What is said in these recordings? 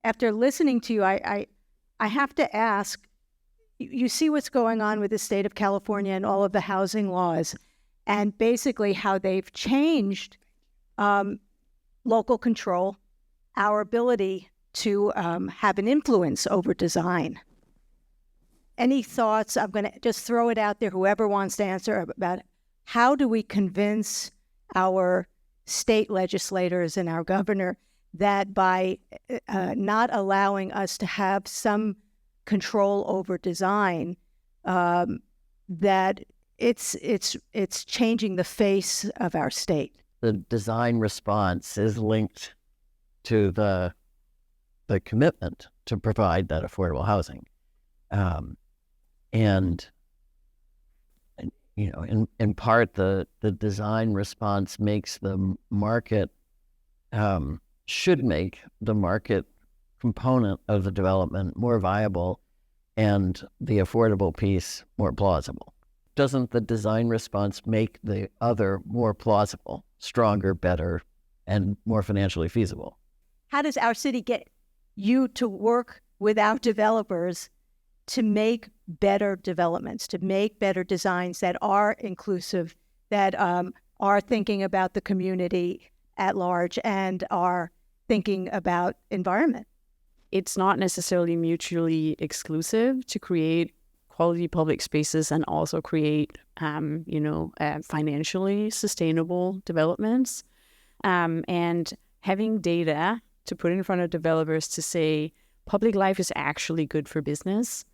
after listening to you, I have to ask, you see what's going on with the state of California and all of the housing laws, and basically how they've changed local control, our ability to have an influence over design. Any thoughts? I'm going to just throw it out there, whoever wants to answer, about how do we convince our state legislators and our governor that by not allowing us to have some control over design, that it's changing the face of our state. The design response is linked to the commitment to provide that affordable housing, and you know, in part, the design response makes the market, should make the market component of the development more viable and the affordable piece more plausible. Doesn't the design response make the other more plausible, stronger, better, and more financially feasible? How does our city get you to work with our developers to make better developments, to make better designs that are inclusive, that are thinking about the community at large and are thinking about environment? It's not necessarily mutually exclusive to create quality public spaces and also create, financially sustainable developments. And having data to put in front of developers to say public life is actually good for business.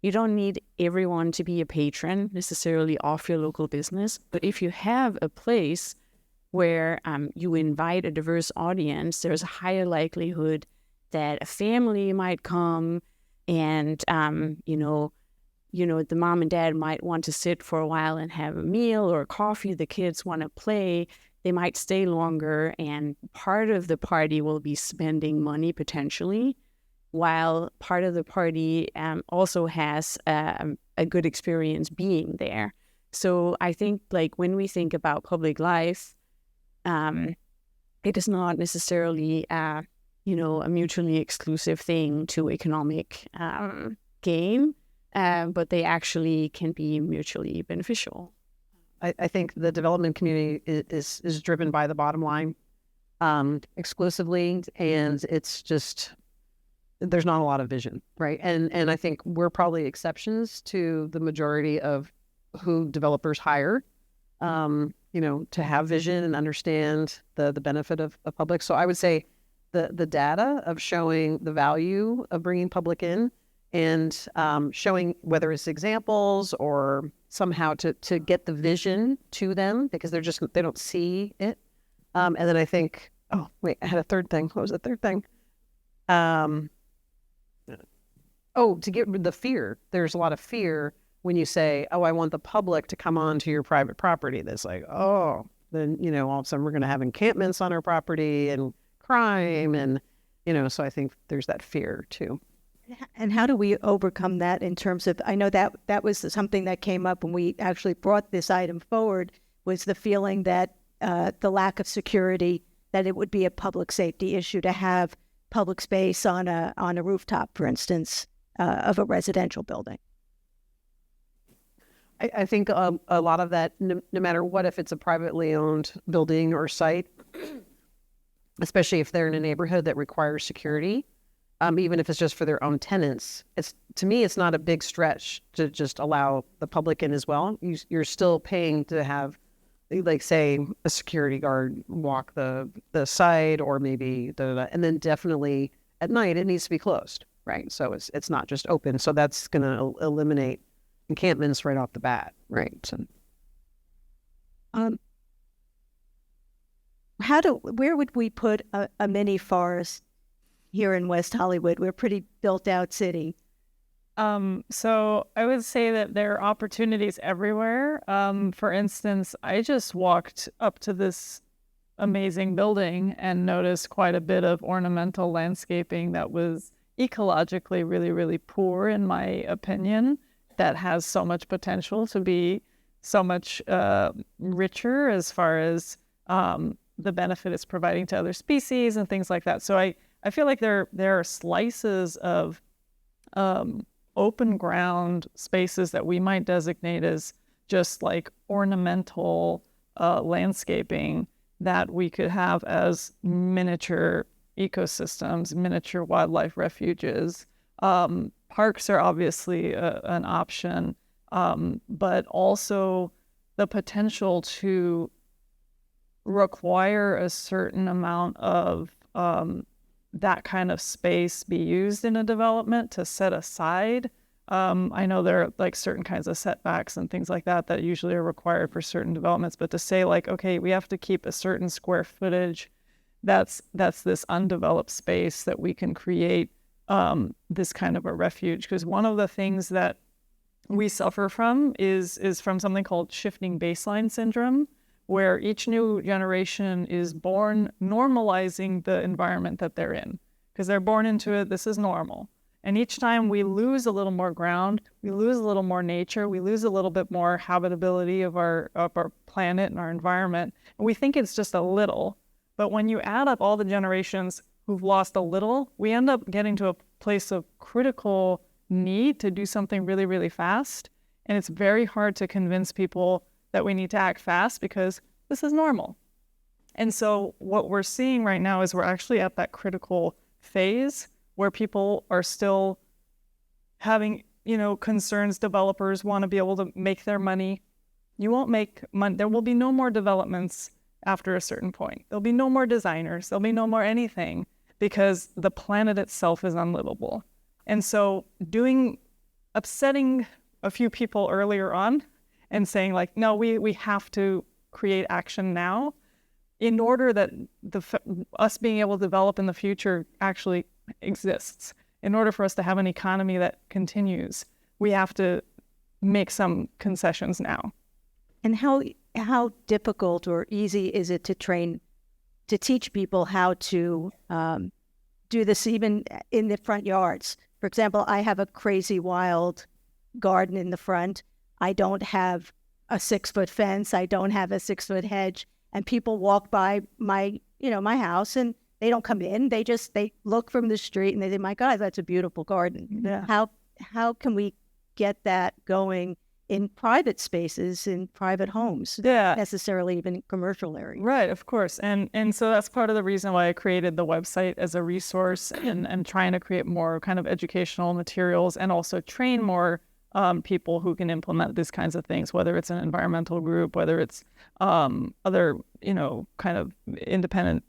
You don't need everyone to be a patron necessarily of your local business, but if you have a place where you invite a diverse audience, there's a higher likelihood that a family might come, and the mom and dad might want to sit for a while and have a meal or coffee. The kids want to play. They might stay longer, and part of the party will be spending money potentially, while part of the party also has a good experience being there. So I think, like, when we think about public life, it is not necessarily a mutually exclusive thing to economic gain, but they actually can be mutually beneficial. I think the development community is driven by the bottom line exclusively, and it's just, there's not a lot of vision, right? And I think we're probably exceptions to the majority of who developers hire, to have vision and understand the benefit of public. So I would say the data of showing the value of bringing public in and showing whether it's examples or somehow to get the vision to them, because they don't see it. And then I think, I had a third thing. What was the third thing? To get rid of the fear. There's a lot of fear when you say, I want the public to come onto your private property. That's like, then, all of a sudden we're going to have encampments on our property and crime. And, so I think there's that fear too. And how do we overcome that in terms of, I know that was something that came up when we actually brought this item forward, was the feeling that the lack of security, that it would be a public safety issue to have public space on a rooftop, for instance, of a residential building. I think a lot of that, no matter what, if it's a privately owned building or site, especially if they're in a neighborhood that requires security, even if it's just for their own tenants, to me, it's not a big stretch to just allow the public in as well. You're still paying to have, like, say, a security guard walk the site, or maybe and then definitely at night it needs to be closed, right? So it's not just open. So that's going to eliminate encampments right off the bat, right? So, where would we put a mini forest here in West Hollywood? We're a pretty built out city. So I would say that there are opportunities everywhere. For instance, I just walked up to this amazing building and noticed quite a bit of ornamental landscaping that was ecologically really, really poor, in my opinion, that has so much potential to be so much richer as far as the benefit it's providing to other species and things like that. So I I feel like there are slices of open ground spaces that we might designate as just like ornamental landscaping that we could have as miniature ecosystems, miniature wildlife refuges. Parks are obviously an option, but also the potential to require a certain amount of that kind of space be used in a development to set aside. I know there are like certain kinds of setbacks and things like that that usually are required for certain developments, but to say like, okay, we have to keep a certain square footage, that's this undeveloped space that we can create this kind of a refuge. Because one of the things that we suffer from is from something called shifting baseline syndrome, where each new generation is born normalizing the environment that they're in, because they're born into it. This is normal. And each time we lose a little more ground, we lose a little more nature, we lose a little bit more habitability of our planet and our environment. And we think it's just a little. But when you add up all the generations who've lost a little, we end up getting to a place of critical need to do something really, really fast. And it's very hard to convince people that we need to act fast because this is normal. And so what we're seeing right now is we're actually at that critical phase where people are still having, concerns. Developers want to be able to make their money. You won't make money. There will be no more developments after a certain point. There'll be no more designers. There'll be no more anything because the planet itself is unlivable. And so upsetting a few people earlier on and saying like, no, we have to create action now in order that us being able to develop in the future actually exists. In order for us to have an economy that continues, we have to make some concessions now. And how difficult or easy is it to teach people how to do this even in the front yards? For example, I have a crazy wild garden in the front. I don't have a 6-foot fence. I don't have a 6-foot hedge. And people walk by my house and they don't come in. They look from the street and they say, my God, that's a beautiful garden. Yeah. How can we get that going in private spaces, in private homes, not necessarily even commercial areas? Right, of course. And so that's part of the reason why I created the website as a resource and trying to create more kind of educational materials and also train more people who can implement these kinds of things, whether it's an environmental group, whether it's other, kind of independent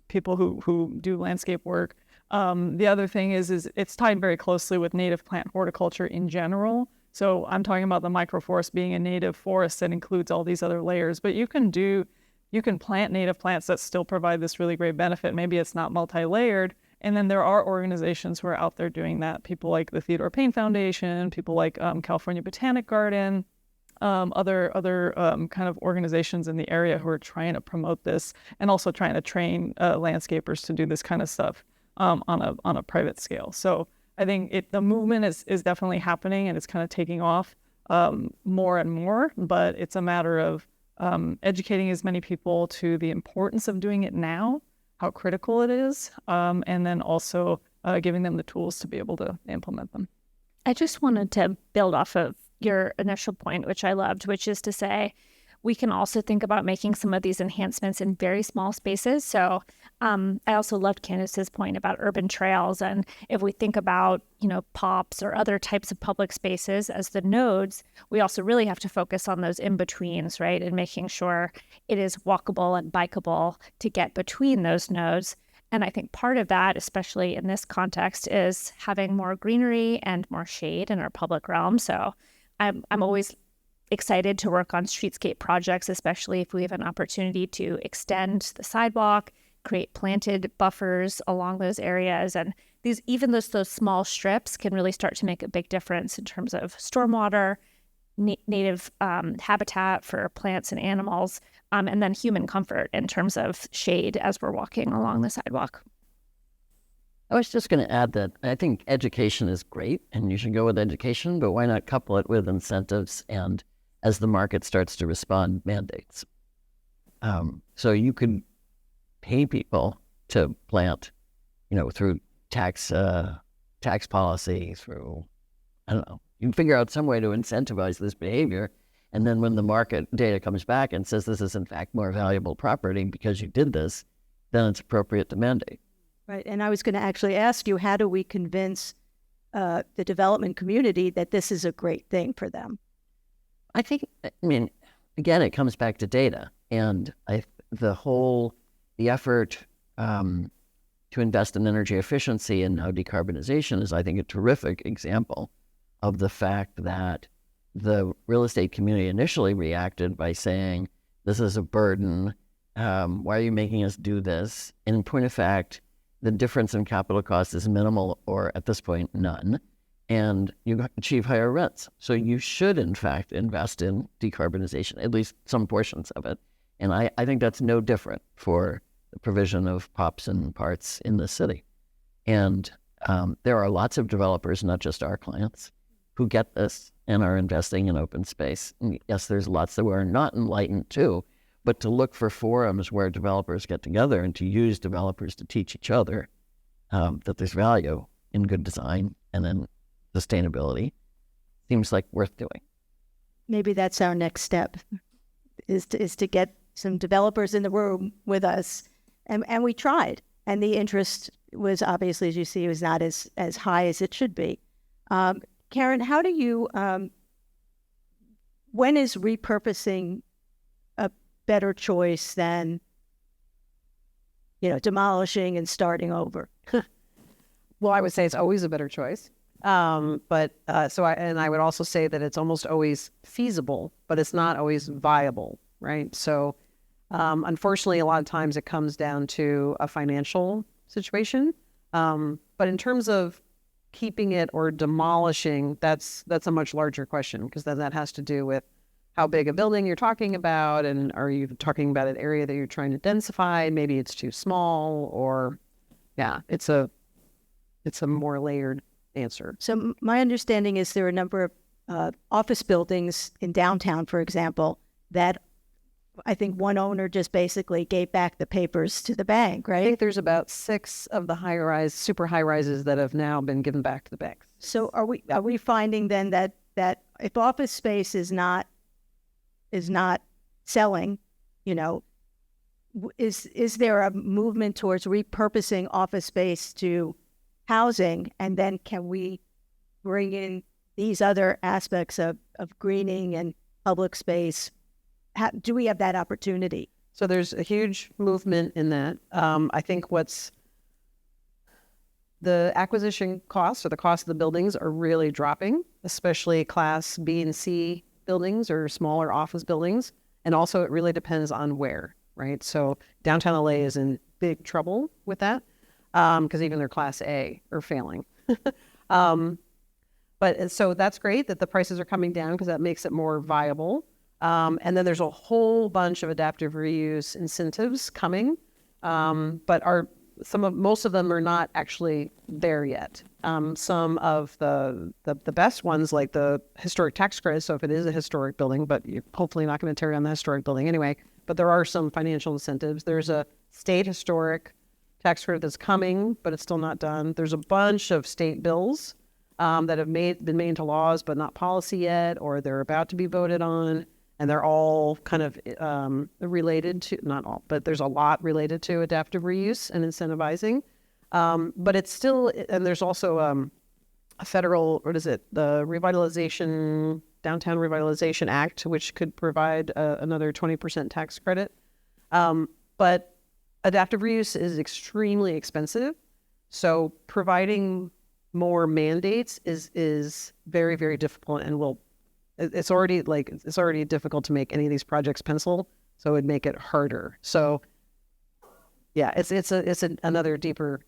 people who do landscape work. The other thing is it's tied very closely with native plant horticulture in general. So I'm talking about the microforest being a native forest that includes all these other layers, but you can plant native plants that still provide this really great benefit. Maybe it's not multi-layered. And then there are organizations who are out there doing that. People like the Theodore Payne Foundation, people like California Botanic Garden, other kind of organizations in the area who are trying to promote this and also trying to train landscapers to do this kind of stuff on a private scale. So I think the movement is definitely happening and it's kind of taking off more and more, but it's a matter of educating as many people to the importance of doing it now, how critical it is, and then also giving them the tools to be able to implement them. I just wanted to build off of your initial point, which I loved, which is to say we can also think about making some of these enhancements in very small spaces. So I also loved Candace's point about urban trails. And if we think about, POPs or other types of public spaces as the nodes, we also really have to focus on those in-betweens, right? And making sure it is walkable and bikeable to get between those nodes. And I think part of that, especially in this context, is having more greenery and more shade in our public realm. So I'm always excited to work on streetscape projects, especially if we have an opportunity to extend the sidewalk, create planted buffers along those areas. And those small strips can really start to make a big difference in terms of stormwater, native habitat for plants and animals, and then human comfort in terms of shade as we're walking along the sidewalk. I was just going to add that I think education is great and you should go with education, but why not couple it with incentives and, as the market starts to respond, mandates? So you could pay people to plant through tax policy, through, I don't know, you can figure out some way to incentivize this behavior. And then when the market data comes back and says this is in fact more valuable property because you did this, then it's appropriate to mandate. Right. And I was going to actually ask you, how do we convince the development community that this is a great thing for them? I mean, again, it comes back to data. And the effort to invest in energy efficiency and now decarbonization is, I think, a terrific example of the fact that the real estate community initially reacted by saying, this is a burden. Why are you making us do this? And in point of fact, the difference in capital cost is minimal, or at this point, none. And you achieve higher rents. So you should, in fact, invest in decarbonization, at least some portions of it. And I think that's no different for the provision of POPs and parts in the city. And there are lots of developers, not just our clients, who get this and are investing in open space. And yes, there's lots that are not enlightened too, but to look for forums where developers get together and to use developers to teach each other that there's value in good design and in sustainability seems like worth doing. Maybe that's our next step, is to get some developers in the room with us. And we tried. And the interest was obviously, as you see, was not as high as it should be. Karen, how do you, when is repurposing a better choice than, demolishing and starting over? Well, I would say it's always a better choice. I would also say that it's almost always feasible, but it's not always viable, right? So unfortunately, a lot of times it comes down to a financial situation. But in terms of keeping it or demolishing, that's a much larger question, because then that has to do with how big a building you're talking about, and are you talking about an area that you're trying to densify? Maybe it's too small, or it's a more layered answer. So my understanding is there are a number of office buildings in downtown, for example, that I think one owner just basically gave back the papers to the bank, I right? think there's about 6 of the super high rises that have now been given back to the banks. So are we finding then that if office space is not selling, is there a movement towards repurposing office space to housing, and then can we bring in these other aspects of greening and public space? Do we have that opportunity? So there's a huge movement in that. I think the acquisition costs, or the cost of the buildings, are really dropping, especially Class B and C buildings or smaller office buildings. And also it really depends on where, right? So downtown LA is in big trouble with that, because even their Class A are failing. But so that's great that the prices are coming down, because that makes it more viable. And then there's a whole bunch of adaptive reuse incentives coming, but most of them are not actually there yet. Some of the best ones, like the historic tax credit. So if it is a historic building, but you're hopefully not going to tear down the historic building anyway, but there are some financial incentives. There's a state historic tax credit that's coming, but it's still not done. There's a bunch of state bills that have been made into laws, but not policy yet, or they're about to be voted on. And they're all kind of related to, not all, but there's a lot related to adaptive reuse and incentivizing. But it's still, and there's also a federal, the Downtown Revitalization Act, which could provide another 20% tax credit. But adaptive reuse is extremely expensive. So providing more mandates is very, very difficult, and it's already difficult to make any of these projects pencil, so it would make it harder. So yeah, it's another deeper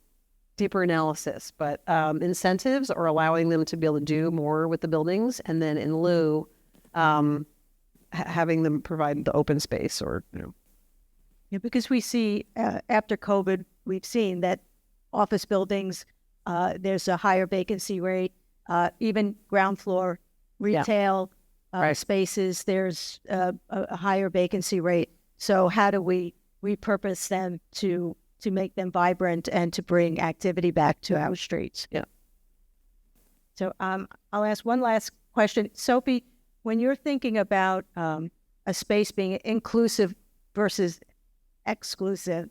analysis, but incentives are allowing them to be able to do more with the buildings, and then in lieu, having them provide the open space, or Yeah, because we see after COVID, we've seen that office buildings, there's a higher vacancy rate, even ground floor retail spaces, there's a higher vacancy rate. So how do we repurpose them to to make them vibrant and to bring activity back to our streets. Yeah. So I'll ask one last question. Sophie, when you're thinking about a space being inclusive versus exclusive,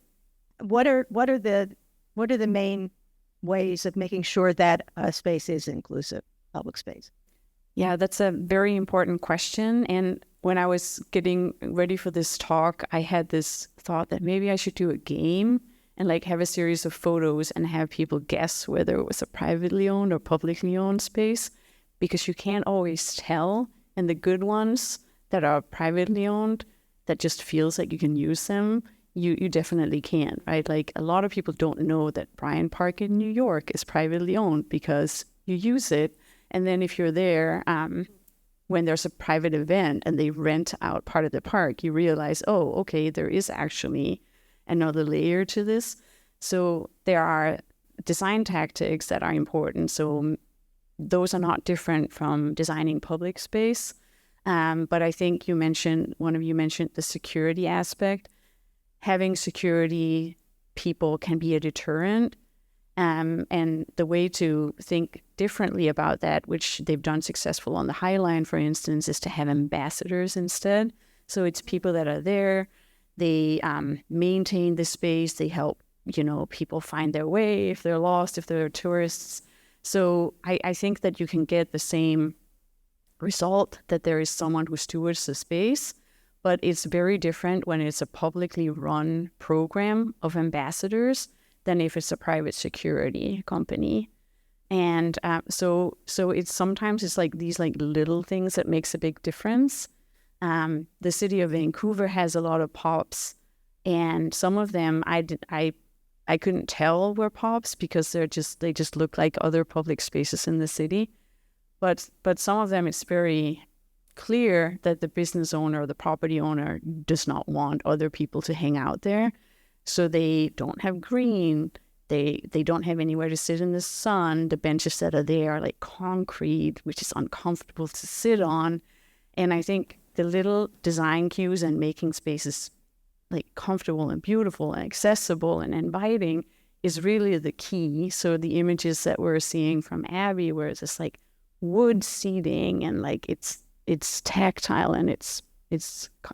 what are the main ways of making sure that a space is inclusive, public space? Yeah, that's a very important question. And when I was getting ready for this talk, I had this thought that maybe I should do a game and like have a series of photos and have people guess whether it was a privately owned or publicly owned space, because you can't always tell. And the good ones that are privately owned, that just feels like you can use them, you definitely can, right? Like a lot of people don't know that Bryant Park in New York is privately owned because you use it. And then if you're there, when there's a private event and they rent out part of the park, you realize, oh, okay, there is actually another layer to this. So there are design tactics that are important. So those are not different from designing public space. But I think one of you mentioned the security aspect. Having security people can be a deterrent. And the way to think differently about that, which they've done successful on the High Line, for instance, is to have ambassadors instead. So it's people that are there, they maintain the space, they help, people find their way if they're lost, if they're tourists. So I think that you can get the same result, that there is someone who stewards the space, but it's very different when it's a publicly run program of ambassadors than if it's a private security company. And so it's sometimes it's like these like little things that makes a big difference. The city of Vancouver has a lot of POPs, and some of them I couldn't tell were POPs because they just look like other public spaces in the city. But some of them it's very clear that the business owner or the property owner does not want other people to hang out there. So they don't have green, they don't have anywhere to sit in the sun. The benches that are there are like concrete, which is uncomfortable to sit on. And I think the little design cues and making spaces like comfortable and beautiful and accessible and inviting is really the key. So the images that we're seeing from Abby, where it's just like wood seating and like it's tactile and it's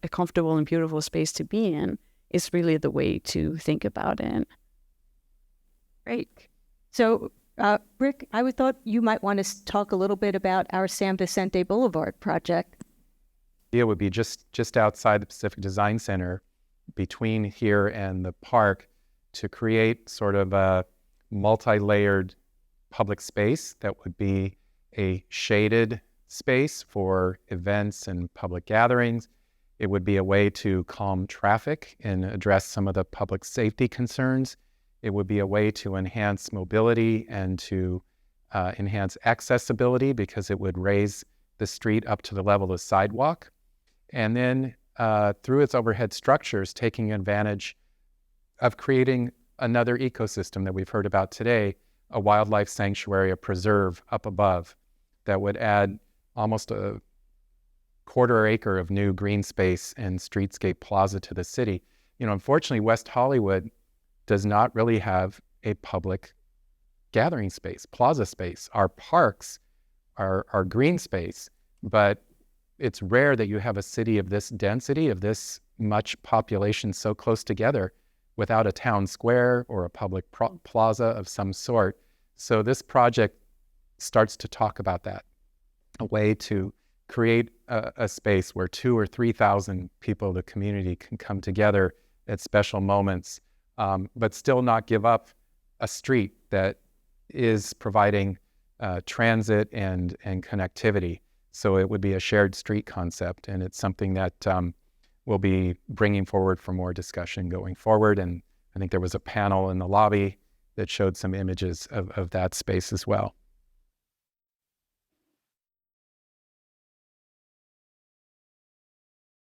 a comfortable and beautiful space to be in, is really the way to think about it. Great. So, Rick, I thought you might want to talk a little bit about our San Vicente Boulevard project. It would be just outside the Pacific Design Center, between here and the park, to create sort of a multi-layered public space that would be a shaded space for events and public gatherings. It would be a way to calm traffic and address some of the public safety concerns. It would be a way to enhance mobility and to enhance accessibility, because it would raise the street up to the level of sidewalk. And then through its overhead structures, taking advantage of creating another ecosystem that we've heard about today, a wildlife sanctuary, a preserve up above that would add almost a quarter acre of new green space and streetscape plaza to the city. Unfortunately, West Hollywood does not really have a public gathering space, plaza space. Our parks are green space, but it's rare that you have a city of this density, of this much population so close together without a town square or a public plaza of some sort. So this project starts to talk about that, a way to create a space where 2,000 or 3,000 people of the community can come together at special moments, but still not give up a street that is providing transit and connectivity. So it would be a shared street concept, and it's something that we'll be bringing forward for more discussion going forward. And I think there was a panel in the lobby that showed some images of that space as well.